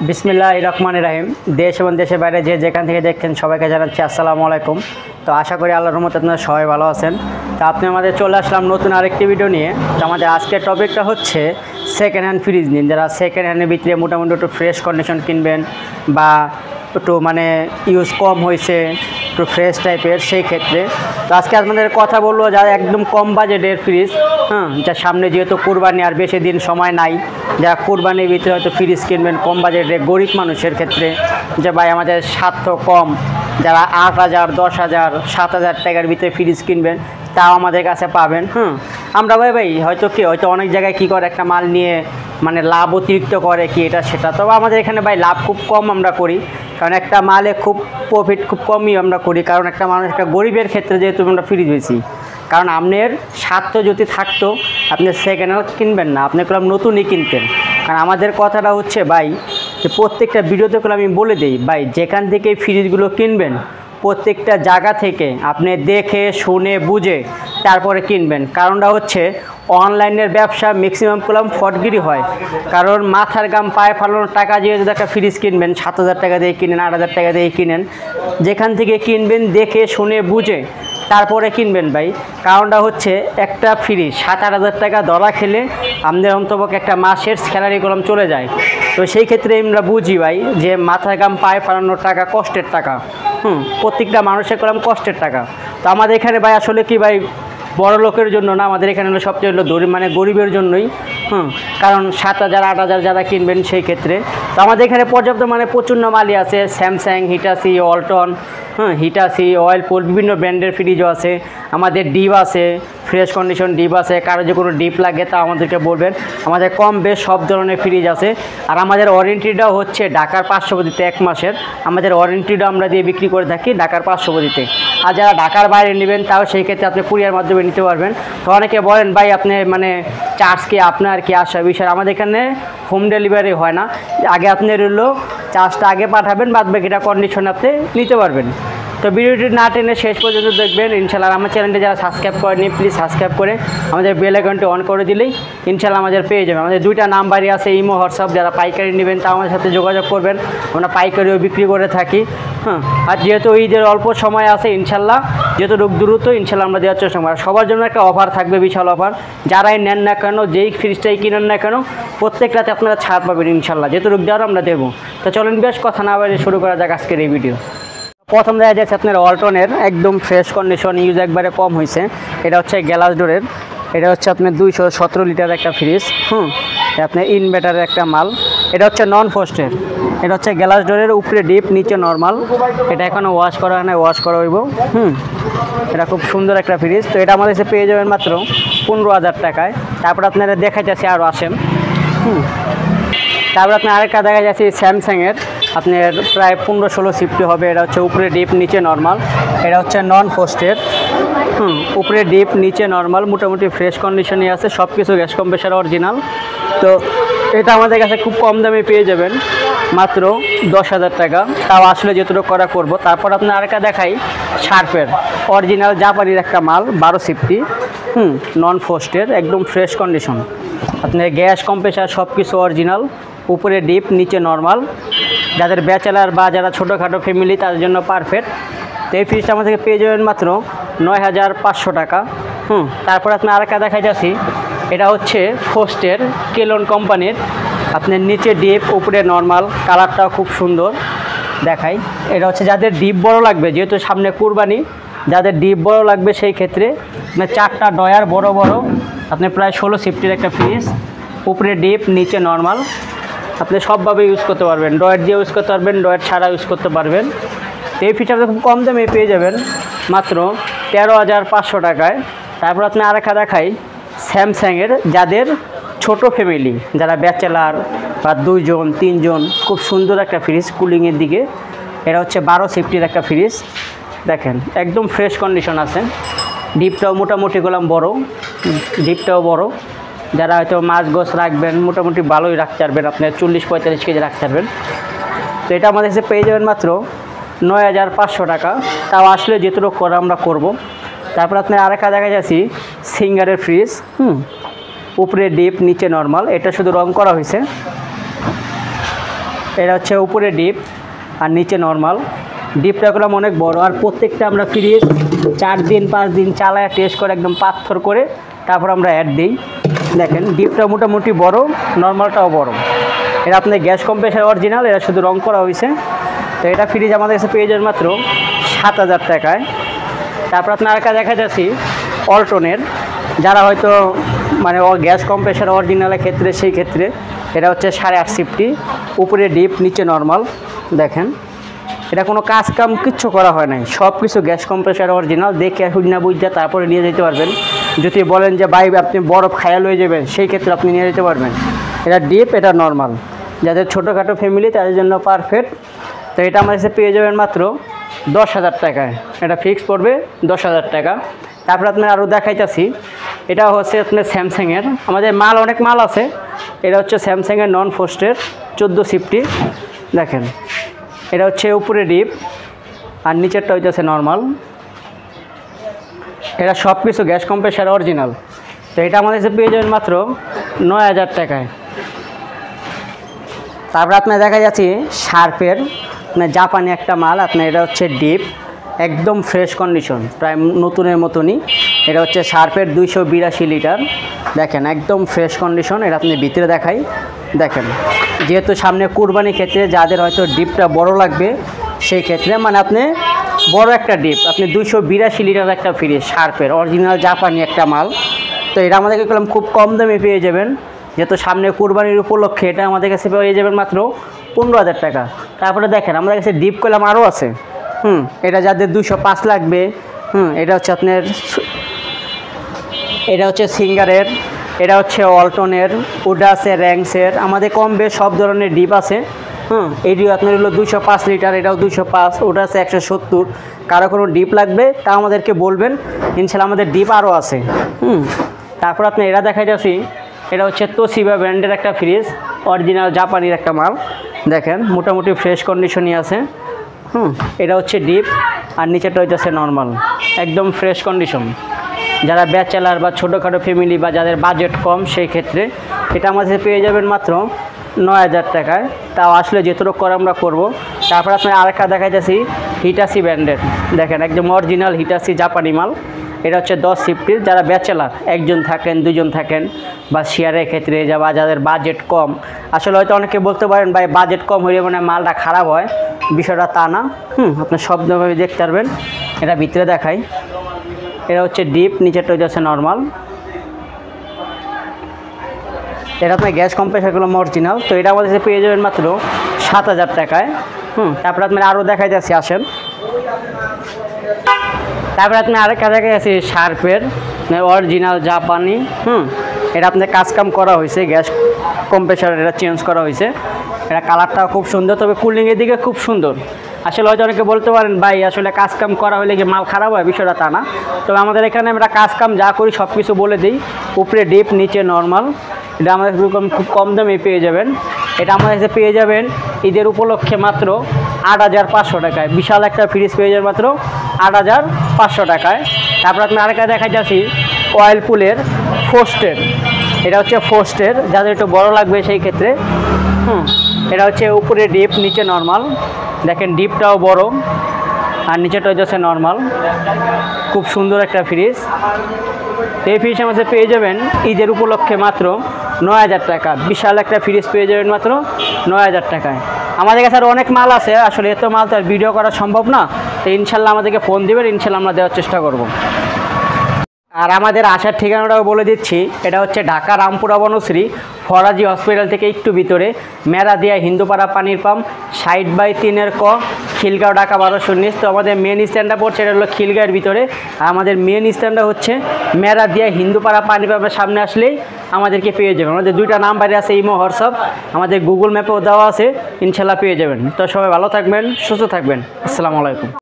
বিসমিল্লাহির রহমানির রহিম। দেশ এবং দেশের বাইরে যে যেখান থেকে দেখছেন সবাইকে জানাচ্ছি আসসালামু আলাইকুম। তো আশা করি আল্লাহর রহমতে আপনারা সবাই ভালো আছেন। তো আপনি আমাদের চলে আসলাম নতুন আরেকটি ভিডিও নিয়ে। তো আমাদের আজকের টপিকটা হচ্ছে সেকেন্ড হ্যান্ড ফ্রিজ নিন। যারা সেকেন্ড হ্যান্ডের ভিতরে মোটামুটি একটু ফ্রেশ কন্ডিশন কিনবেন বা একটু ইউজ কম হয়েছে একটু ফ্রেশ টাইপের, সেই ক্ষেত্রে তো আজকে আপনাদের কথা বলবো যারা একদম কম বাজেটের ফ্রিজ, যা সামনে যেহেতু কুরবানি আর বেশি দিন সময় নাই, যারা কুরবানির ভিতরে হয়তো ফ্রিজ কিনবেন কম বাজেটের গরিব মানুষের ক্ষেত্রে, যে ভাই আমাদের স্বার্থ কম, যারা 8,000, 10,000, 7,000 টাকার ভিতরে ফ্রিজ কিনবেন তাও আমাদের কাছে পাবেন। আমরা ভাই হয়তো অনেক জায়গায় কী করে একটা মাল নিয়ে লাভ অতিরিক্ত করে কি এটা সেটা, তবে আমাদের এখানে ভাই লাভ খুব কম আমরা করি, কারণ একটা মালে খুব প্রফিট খুব কমই আমরা করি, কারণ একটা মানুষ একটা গরিবের ক্ষেত্রে যেহেতু আমরা ফ্রিজ বেশি, কারণ আপনার স্বার্থ যদি থাকতো আপনি সেকেন্ড হ্যান্ড কিনবেন না, আপনি করলাম নতুনই কিনতেন। কারণ আমাদের কথাটা হচ্ছে ভাই যে প্রত্যেকটা ভিডিওতে করে আমি বলে দিই ভাই, যেখান থেকে ফ্রিজগুলো কিনবেন প্রত্যেকটা জায়গা থেকে আপনি দেখে শুনে বুঝে তারপরে কিনবেন। কারণটা হচ্ছে অনলাইনের ব্যবসা ম্যাক্সিমাম করলাম ফটগিরি হয়, কারণ মাথার গাম পায়ে ফালানোর টাকা দিয়ে যদি একটা ফ্রিজ কিনবেন 7,000 টাকা দিয়ে কিনেন, 8,000 টাকা দিয়ে কিনেন, যেখান থেকে কিনবেন দেখে শুনে বুঝে তারপরে কিনবেন ভাই। কারণটা হচ্ছে একটা ফ্রিজ 7-8,000 টাকা ধরা খেলে আমাদের অন্তপক্ষে একটা মাসের স্যালারি কলম চলে যায়। তো সেই ক্ষেত্রে আমরা বুঝি ভাই যে মাথার গাম পায়ে ফালানোর টাকা কষ্টের টাকা, প্রত্যেকটা মানুষের কলম কষ্টের টাকা। তো আমাদের এখানে ভাই আসলে কি ভাই বড় লোকের জন্য না, আমাদের এখানে হলো সবচেয়ে হলো গরিবের জন্যই, কারণ 7,000, 8,000 যারা কিনবেন সেই ক্ষেত্রে। তো আমাদের এখানে পর্যাপ্ত প্রচণ্ড মালই আছে, Samsung, Hitachi, Walton, Hitachi, Whirlpool, বিভিন্ন ব্র্যান্ডের ফ্রিজও আছে, আমাদের ডিপ আছে, ফ্রেশ কন্ডিশন ডিপ আছে। কারো যে কোনো ডিপ লাগে তা আমাদেরকে বলবেন, আমাদের কম বেশ সব ধরনের ফ্রিজ আছে। আর আমাদের ওয়ারেন্টিটাও হচ্ছে ঢাকার 500 1 মাসের, আমাদের ওয়ারেন্টিটাও আমরা দিয়ে বিক্রি করে থাকি ঢাকার 500। আর যারা ঢাকার বাইরে নেবেন তাও সেই ক্ষেত্রে আপনি কুরিয়ার মাধ্যমে নিতে পারবেন। তো অনেকে বলেন ভাই আপনি চার্জ কি আপনার কি আসা বিষয়, আমাদের এখানে হোম ডেলিভারি হয় না, আগে আপনি রইলো চার্জটা আগে পাঠাবেন, বাদ বাকিটা কন্ডিশন আপনি নিতে পারবেন। তো ভিডিওটি না টেনে শেষ পর্যন্ত দেখবেন ইনশাল্লাহ। আমার চ্যানেলটি যারা সাবস্ক্রাইব করেনি প্লিজ সাবস্ক্রাইব করে আমাদের বেল আইকনটি অন করে দিলেই ইনশাল্লাহ আমাদের পেয়ে যাবেন। আমাদের 2টা নাম্বারই আছে, ইমো, হোয়াটসঅ্যাপ। যারা পাইকারি নেবেন তা আমাদের সাথে যোগাযোগ করবেন, আমরা পাইকারিও বিক্রি করে থাকি। আর যেহেতু ঈদের অল্প সময় আছে ইনশাল্লাহ, যেহেতু দ্রুত ইনশাল্লাহ আমরা দেওয়ার চেষ্টা করি। সবার জন্য একটা অফার থাকবে, বিশাল অফার। যারাই নেন না কেন, যেই ফ্রিজটাই কিনেন না কেন, প্রত্যেকটাতে আপনারা ছাড় পাবেন ইনশাল্লাহ, যেহেতু দেওয়ার আমরা দেবো। তো চলেন বেশ কথা না বাড়িয়ে শুরু করা যাক আজকের এই ভিডিও। প্রথম দেখা যাচ্ছে আপনার ওয়ালটনের একদম ফ্রেশ কন্ডিশন, ইউজ একবারে কম হয়েছে। এটা হচ্ছে গ্লাস ডোরের, এটা হচ্ছে আপনার 217 লিটার একটা ফ্রিজ, আপনার ইনভার্টারের একটা মাল। এটা হচ্ছে নন ফ্রস্টের, এটা হচ্ছে গ্লাস ডোরের, উপরে ডিপ নিচে নর্মাল। এটা এখনও ওয়াশ করা হয় না, ওয়াশ করা হইব। এটা খুব সুন্দর একটা ফ্রিজ। তো এটা আমাদের কাছে পেয়ে যাবেন মাত্র 15,000 টাকায়। তারপর আপনারা দেখাইতেছি আরও আসেন। তারপর আপনার আরেকটা দেখা যাচ্ছে স্যামসাংয়ের, আপনার প্রায় 15-16 সিফটি হবে। এটা হচ্ছে উপরে ডিপ নিচে নর্মাল, এটা হচ্ছে নন ফ্রস্টের, উপরে ডিপ নিচে নর্মাল, মোটামুটি ফ্রেশ কন্ডিশনে আছে, সব কিছু গ্যাস কম্প্রেসার অরিজিনাল। তো এটা আমাদের কাছে খুব কম দামে পেয়ে যাবেন মাত্র 10,000 টাকা, তাও আসলে যতটুকু করা করব। তারপর আপনার আরেকটা দেখাই শার্পের অরিজিনাল জাপানির একটা মাল, 12 সিফটি, নন ফ্রস্টের, একদম ফ্রেশ কন্ডিশন। আপনার গ্যাস কম্প্রেসার সব কিছু অরিজিনাল, উপরে ডিপ নিচে নর্মাল। যাদের ব্যাচেলার বা যারা ছোটোখাটো ফ্যামিলি তাদের জন্য পারফেক্ট। তো এই ফ্রিজটা আমাদেরকে পেয়ে যাবেন মাত্র 9,500 টাকা। তারপর আপনার আরেকটা দেখাই যাচ্ছি, এটা হচ্ছে ফ্রস্টের, কেলন কোম্পানির, আপনার নিচে ডিপ উপরে নর্মাল, কালারটাও খুব সুন্দর দেখাই। এটা হচ্ছে যাদের ডিপ বড় লাগবে, যেহেতু সামনে কুরবানি, যাদের ডিপ বড় লাগবে সেই ক্ষেত্রে আপনার 4টা ডয়ার বড় বড়, আপনি প্রায় 16 সিফটির একটা ফ্রিজ, উপরে ডিপ নিচে নর্মাল, আপনি সবভাবে ইউজ করতে পারবেন, ডয়ের দিয়ে ইউজ করতে পারবেন, ডয়ের ছাড়া ইউজ করতে পারবেন। তো এই ফিচারটা খুব কম দামে পেয়ে যাবেন মাত্র 13,500 টাকায়। তারপর আপনি আরেকটা দেখাই স্যামসাংয়ের, যাদের ছোট ফ্যামিলি, যারা ব্যাচেলার বা 2 জন 3 জন, খুব সুন্দর একটা ফ্রিজ কুলিংয়ের দিকে। এটা হচ্ছে 12 সিফটির একটা ফ্রিজ, দেখেন একদম ফ্রেশ কন্ডিশন আছে, ডিপটাও মোটামুটি গোলাম বড়, ডিপটাও বড়। যারা হয়তো মাছ গোছ রাখবেন মোটামুটি ভালোই রাখতে পারবেন, আপনার 40-45 কেজি রাখতে পারবেন। তো এটা আমাদের কাছে পেয়ে যাবেন মাত্র 9,500 টাকা, তাও আসলে যেটুকু করা আমরা করব। তারপর আপনার আরেকটা দেখা যাচ্ছি সিঙ্গারের ফ্রিজ, উপরে ডিপ নিচে নর্মাল, এটা শুধু রং করা হয়েছে। এটা হচ্ছে উপরে ডিপ আর নিচে নর্মাল। ডিপটা করলাম অনেক বড়, আর প্রত্যেকটা আমরা ফ্রিজ 4 দিন 5 দিন চালায় টেস্ট করে একদম পাথর করে তারপর আমরা অ্যাড দিই। দেখেন ডিপটা মোটামুটি বড়, নর্মালটাও বড়। এটা আপনার গ্যাস কম্প্রেসার অরিজিনাল, এটা শুধু রং করা হয়েছে। তো এটা ফ্রিজ আমাদের কাছে পেয়ে যাবেন মাত্র 7,000 টাকায়। তারপর আপনার আরেকটা দেখা যাচ্ছি অল্টনের, যারা হয়তো মানে গ্যাস কম্প্রেসার অরিজিনালের ক্ষেত্রে, সেই ক্ষেত্রে এটা হচ্ছে 8.5 সিফটি, উপরে ডিপ নিচে নর্মাল। দেখেন এটা কোনো কাজ কাম কিচ্ছু করা হয় নাই, সব কিছু গ্যাস কম্প্রেসার অরিজিনাল। দেখে না বুঝতে তারপরে নিয়ে যেতে পারবেন। যদি বলেন যে ভাই আপনি বরফ খায়া লয়ে যাবেন, সেই ক্ষেত্রে আপনি নিয়ে যেতে পারবেন। এটা ডিপ, এটা নর্মাল, যাদের ছোটোখাটো ফ্যামিলি তাদের জন্য পারফেক্ট। তো এটা আমার কাছে পেয়ে যাবেন মাত্র 10,000 টাকায়। এটা ফিক্স পড়বে 10,000 টাকা। তারপরে আপনার আরও দেখাইতেছি, এটা হচ্ছে আপনার স্যামসাংয়ের, আমাদের মাল অনেক মাল আছে। এটা হচ্ছে স্যামসাংয়ের নন ফোস্টের 14 সিফটি। দেখেন এটা হচ্ছে উপরে ডিপ আর নিচেরটা হইতেছে নর্মাল। এটা সব কিছু গ্যাস কম্প্রেসার অরিজিনাল। তো এটা আমাদের কাছে পেয়ে যাবেন মাত্র 9,000 টাকায়। তারপর আপনার দেখা যাচ্ছে শার্পের আপনার জাপানি একটা মাল, আপনার এটা হচ্ছে ডিপ, একদম ফ্রেশ কন্ডিশন, প্রায় নতুনের মতনই। এটা হচ্ছে শার্পের 282 লিটার। দেখেন একদম ফ্রেশ কন্ডিশন। এটা আপনি ভিতরে দেখাই। দেখেন যেহেতু সামনে কুরবানির ক্ষেত্রে যাদের হয়তো ডিপটা বড় লাগবে, সেই ক্ষেত্রে মানে আপনি বড় একটা ডিপ, আপনি 282 লিটার একটা ফ্রিজ শার্পের অরিজিনাল জাপানি একটা মাল। তো এটা আমাদেরকে করলাম খুব কম দামে পেয়ে যাবেন, যেহেতু সামনে কুরবানির উপলক্ষে। এটা আমাদের কাছে পেয়ে যাবেন মাত্র 15,000 টাকা। তারপরে দেখেন আমাদের কাছে ডিপ করলাম আরও আছে। এটা যাদের 205 লাগবে, এটা হচ্ছে আপনার, এটা হচ্ছে সিঙ্গারের, এটা হচ্ছে অল্টনের, ওটা আছে র্যাঙ্কসের। আমাদের কম বেশ সব ধরনের ডিপ আছে। এটিও আপনার হলো 205 লিটার, এটাও 205, ওটা আছে 170। কারো কোনো ডিপ লাগবে তা আমাদেরকে বলবেন, ইনশাল্লাহ আমাদের ডিপ আরও আছে। তারপর আপনি এরা দেখাই যাচ্ছি, এটা হচ্ছে তোশিবা ব্র্যান্ডের একটা ফ্রিজ, অরিজিনাল জাপানির একটা মাল। দেখেন মোটামুটি ফ্রেশ কন্ডিশনই আছে। এটা হচ্ছে ডিপ আর নিচেটা হইতেছে নর্মাল, একদম ফ্রেশ কন্ডিশন। যারা ব্যাচেলার বা ছোটোখাটো ফ্যামিলি বা যাদের বাজেট কম, সেই ক্ষেত্রে এটা আমাদের পেয়ে যাবেন মাত্র 9,000 টাকায়। তাও আসলে যেটুকু করে আমরা করবো। তারপর আপনার আরেকটা দেখাইতেছি হিটাসি ব্র্যান্ডের। দেখেন একদম অরিজিনাল হিটাসি জাপানি মাল। এটা হচ্ছে 10 সিফটির, যারা ব্যাচেলার, একজন থাকেন 2জন থাকেন বা শেয়ারের ক্ষেত্রে বা যাদের বাজেট কম। আসলে হয়তো অনেকে বলতে পারেন ভাই বাজেট কম হলে মানে মালটা খারাপ হয়, বিষয়টা তা না। আপনার শব্দভাবে দেখতে পারবেন। এটা ভিতরে দেখাই। এটা হচ্ছে ডিপ, নিচেরটা হচ্ছে নর্মাল। এটা আপনার গ্যাস কম্প্রেসারগুলো অরিজিনাল। তো এটা আমাদের পেয়ে যাবেন মাত্র 7,000 টাকায়। তারপরে আপনার আরও দেখাই যাচ্ছি, আসেন। তারপরে আপনি আরেকটা দেখা যাচ্ছে শার্পের অরিজিনাল জাপানি। এটা আপনার কাজকাম করা হয়েছে, গ্যাস কম্প্রেসার এটা চেঞ্জ করা হয়েছে। এটা কালারটাও খুব সুন্দর, তবে কুলিংয়ের দিকে খুব সুন্দর। আসলে হয়তো অনেকে বলতে পারেন ভাই আসলে কাজকাম করা হলে কি মাল খারাপ হয়, বিষয়টা তা না। তবে আমাদের এখানে আমরা কাজকাম যা করি সব কিছু বলে দিই। উপরে ডিপ, নিচে নর্মাল। এটা আমাদের খুব কম দামে পেয়ে যাবেন। এটা আমাদের কাছে পেয়ে যাবেন ঈদের উপলক্ষে মাত্র 8,500 টাকায়। বিশাল একটা ফ্রিজ পেয়ে যাবেন মাত্র 8,500 টাকায়। তারপর আপনি আরেকটা দেখা যাচ্ছি ওয়ার্লপুলের ফোস্টের। এটা হচ্ছে ফোস্টের, যাদের একটু বড় লাগবে সেই ক্ষেত্রে। এটা হচ্ছে উপরে ডিপ, নিচে নর্মাল। দেখেন ডিপটাও বড় আর নিচেটা হচ্ছে নর্মাল। খুব সুন্দর একটা ফ্রিজ। এই ফ্রিজ আমাদের পেয়ে যাবেন ঈদের উপলক্ষে মাত্র 9,000 টাকা। বিশাল একটা ফ্রিজ পেয়ে যাবেন মাত্র 9,000 টাকায়। আমাদের কাছে আর অনেক মাল আছে, আসলে এত মাল তো আর ভিডিও করা সম্ভব না। তো ইনশাল্লাহ আমাদেরকে ফোন দেবেন, ইনশাল্লাহ আমরা দেওয়ার চেষ্টা করব। আর আমাদের আসার ঠিকানাটাও বলে দিচ্ছি। এটা হচ্ছে ঢাকা রামপুরা বনশ্রী ফরাজি হসপিটাল থেকে একটু ভিতরে, মেরাদিয়া হিন্দুপাড়া পানির পাম্প, 60/3 ক, খিলগাঁও, ঢাকা 1219। তো আমাদের মেন স্ট্যান্ডটা পড়ছে এটা হলো খিলগাঁয়ের ভিতরে। আর আমাদের মেন স্ট্যান্ডটা হচ্ছে মেরাদিয়া হিন্দুপাড়া পানির পাম্পের সামনে আসলেই আমাদেরকে পেয়ে যাবেন। আমাদের 2টা নাম্বারে আছে, ইমো, হোয়াটসঅ্যাপ। আমাদের গুগল ম্যাপেও দেওয়া আছে, ইনশাল্লাহ পেয়ে যাবেন। তো সবাই ভালো থাকবেন, সুস্থ থাকবেন। আসসালামু আলাইকুম।